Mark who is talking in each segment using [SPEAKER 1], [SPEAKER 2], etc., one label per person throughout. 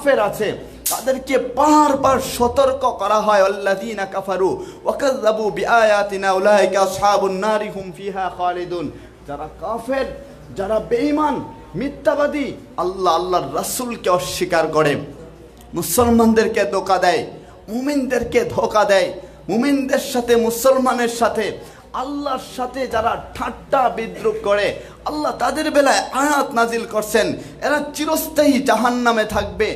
[SPEAKER 1] কাফের আছে তাদেরকে বারবার সতর্ক করা হয়, আল্লাযীনা কাফারু ওয়া কাযযাবু বিআয়াতিনা উলাইকা আসহাবুন নারি হুম ফিহা খালিদুন। যারা কাফের, যারা বেঈমান, মিথ্যাবাদী, আল্লাহর রাসূলকে অস্বীকার করে, মুসলমানদেরকে ধোঁকা দেয়, মুমিনদেরকে ধোঁকা দেয়, মুমিনদের সাথে মুসলমানের সাথে আল্লাহর সাথে যারা ঠাট্টা বিদ্রুপ করে, আল্লাহ তাদের বেলায় আয়াত নাজিল করছেন, এরা চিরস্থায়ী জাহান্নামে থাকবে,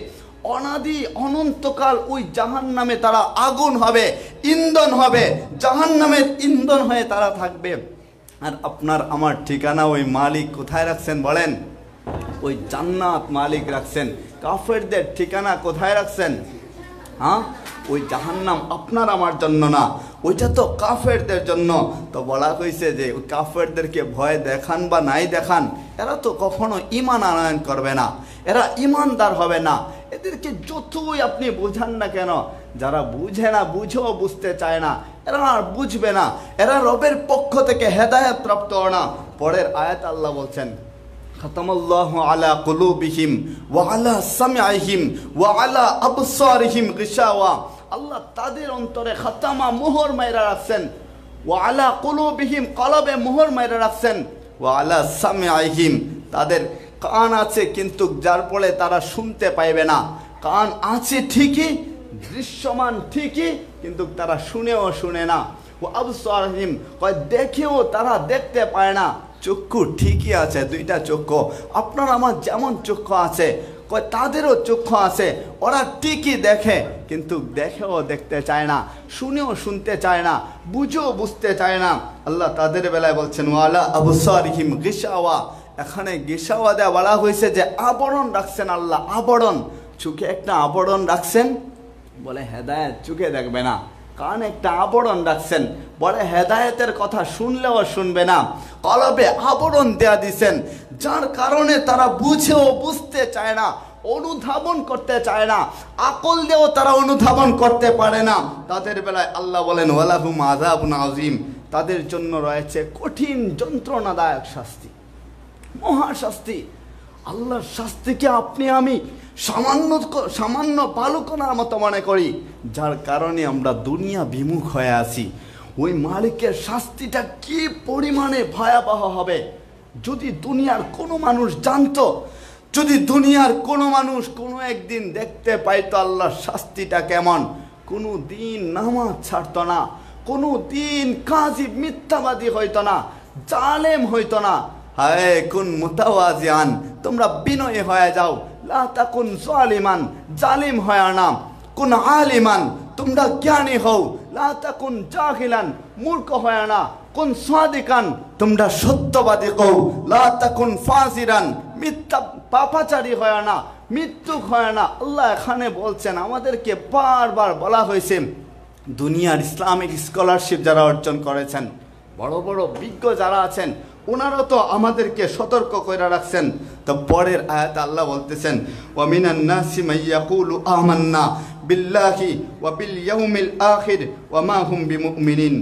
[SPEAKER 1] অনাদি অনন্তকাল ওই জাহান্নামে তারা আগুন হবে, ইন্ধন হবে, জাহান্নামের ইন্ধন হয়ে তারা থাকবে। আর আপনার আমার ঠিকানা ওই মালিক কোথায় রাখছেন বলেন? ওই জান্নাত মালিক রাখছেন। কাফেরদের ঠিকানা কোথায় রাখছেন? হ্যাঁ, ওই জাহান্নাম আপনার আমার জন্য না, ওইটা তো কাফেরদের জন্য। তো বলা হয়েছে যে ওই কাফেরদেরকে ভয় দেখান বা নাই দেখান, এরা তো কখনো ঈমান আনয়ন করবে না, এরা ঈমানদার হবে না। এদেরকে যতই আপনি বোঝান না কেন, যারা বুঝে না, বুঝেও বুঝতে চায় না, এরা আর বুঝবে না, এরা রবের পক্ষ থেকে হেদায়েত প্রাপ্ত না। পরের আয়াত আল্লাহ বলছেন, খাতামাল্লাহু আলা কুলুবিহিম ওয়া আলা সামঈহিম ওয়া আলা আবসারিহিম গিশাওয়া। আল্লাহ তাদের অন্তরে খাতামা মোহর মাইরা রাখছেন, ওয়া আলা কুলুবিহিম কলবে মোহর মাইরা রাখছেন, ওয়া আলা সামঈহিম তাদের কান আছে কিন্তু যার ফলে তারা শুনতে পাইবে না। কান আছে ঠিকই, দৃশ্যমান ঠিকই, কিন্তু তারা শুনেও শুনে না। ও আবসারিহিম কয় দেখেও তারা দেখতে পায় না। চক্ষু ঠিকই আছে, দুইটা চক্ষু, আপনার আমার যেমন চক্ষু আছে, কয় তাদেরও চক্ষু আছে, ওরা ঠিকই দেখে কিন্তু দেখেও দেখতে চায় না, শুনেও শুনতে চায় না, বুঝেও বুঝতে চায় না। আল্লাহ তাদের বেলায় বলছেন ওয়ালা আবসারিহিম গিশাওয়া। এখানে গিশাওয়া দেওয়া বলা হয়েছে যে আবরণ রাখছেন আল্লাহ, আবরণ, চোখে একটা আবরণ রাখছেন, বলে হেদায়েত চোখে দেখবে না। কান একটা আবরণ রাখছেন, বলে হেদায়েতের কথা শুনলেও শুনবে না। কলবে আবরণ দেয়া দিছেন, যার কারণে তারা বুঝেও বুঝতে চায় না, অনুধাবন করতে চায় না, আকল দিয়েও তারা অনুধাবন করতে পারে না। তাদের বেলায় আল্লাহ বলেন ওয়ালাহুম আযাবুন আযীম, তাদের জন্য রয়েছে কঠিন যন্ত্রণাদায়ক শাস্তি, মহাশাস্তি। আল্লাহর শাস্তিকে আপনি আমি সামান্য বালুকণার মতো মনে করি, যার কারণে আমরা দুনিয়া বিমুখ হয়ে আছি। ওই মালিকের শাস্তিটা কি পরিমাণে ভয়াবহ হবে যদি দুনিয়ার কোনো মানুষ জানতো, যদি দুনিয়ার কোনো মানুষ কোনো একদিন দেখতে পাইতো আল্লাহর শাস্তিটা কেমন, কোনো দিন নামাজ ছাড়তো না, কোনো দিন কাযিব মিথ্যাবাদী হইতো না, জালেম হইতো না। হায় কুন মুতাওয়াজিআন, তোমরা বিনয়ী হয়ে যাও, লা তাকুন জালিমান, জালিম হয় না, কুন আলিমান, তোমরা জ্ঞানী হও, লা তাকুন জাহিলান, মূর্খ হয় না, কুন সাদিকান, তোমরা সত্যবাদী হও, লা তাকুন ফাজিরান, মিথ্যা পাপাচারী হয় না, মৃত্যুক হয় না। আল্লাহ এখানে বলছেন, আমাদেরকে বারবার বলা হয়েছে, দুনিয়ার ইসলামিক স্কলারশিপ যারা অর্জন করেছেন, বড় বড় বিজ্ঞ যারা আছেন, ওনারা তো আমাদেরকে সতর্ক করে রাখছেন। তো পরের আয়াতে আল্লাহ বলতেছেন ওয়া মিনান নাসি মাইয়াকুলু আমান্না বিল্লাহি ওয়া বিল ইয়াউমিল আখির ওয়া মা হুম বিমুমিনিন।